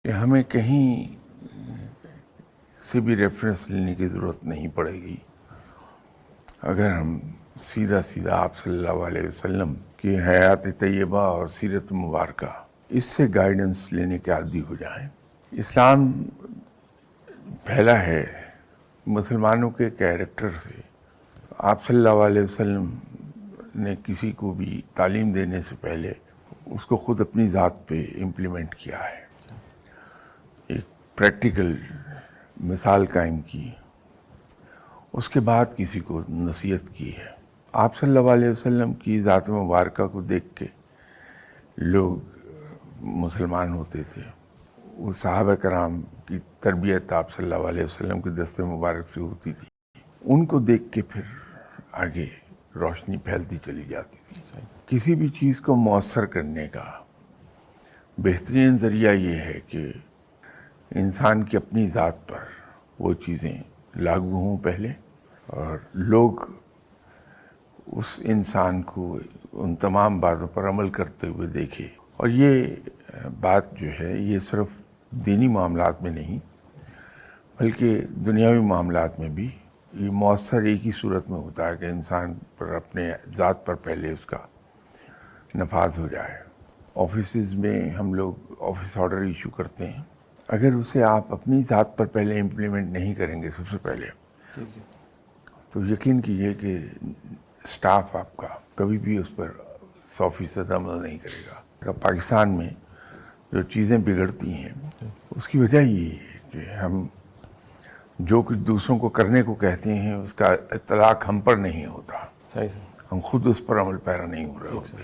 کہ ہمیں کہیں سے بھی ریفرنس لینے کی ضرورت نہیں پڑے گی اگر ہم سیدھا آپ صلی اللہ علیہ وسلم کی حیات طیبہ اور سیرت مبارکہ اس سے گائیڈنس لینے کے عادی ہو جائیں۔ اسلام پھیلا ہے مسلمانوں کے کیریکٹر سے۔ آپ صلی اللہ علیہ وسلم نے کسی کو بھی تعلیم دینے سے پہلے اس کو خود اپنی ذات پہ امپلیمنٹ کیا ہے، ایک پریکٹیکل مثال قائم کی، اس کے بعد کسی کو نصیحت کی ہے۔ آپ صلی اللہ علیہ وسلم کی ذات مبارکہ کو دیکھ کے لوگ مسلمان ہوتے تھے۔ وہ صحابہ کرام کی تربیت آپ صلی اللہ علیہ وسلم کے دست مبارک سے ہوتی تھی، ان کو دیکھ کے پھر آگے روشنی پھیلتی چلی جاتی تھی۔ کسی بھی چیز کو مؤثر کرنے کا بہترین ذریعہ یہ ہے کہ انسان کی اپنی ذات پر وہ چیزیں لاگو ہوں پہلے، اور لوگ اس انسان کو ان تمام باتوں پر عمل کرتے ہوئے دیکھے۔ اور یہ بات جو ہے یہ صرف دینی معاملات میں نہیں بلکہ دنیاوی معاملات میں بھی یہ مؤثر ایک ہی صورت میں ہوتا ہے کہ انسان پر اپنے ذات پر پہلے اس کا نفاذ ہو جائے۔ آفیسز میں ہم لوگ آفس آرڈر ایشو کرتے ہیں، اگر اسے آپ اپنی ذات پر پہلے امپلیمنٹ نہیں کریں گے سب سے پہلے تو یقین کیجیے کہ اسٹاف آپ کا کبھی بھی اس پر 100% عمل نہیں کرے گا۔ پاکستان میں جو چیزیں بگڑتی ہیں اس کی وجہ یہ ہے کہ ہم جو کچھ دوسروں کو کرنے کو کہتے ہیں اس کا اطلاق ہم پر نہیں ہوتا، ہم خود اس پر عمل پیرا نہیں ہو رہے ہوتے۔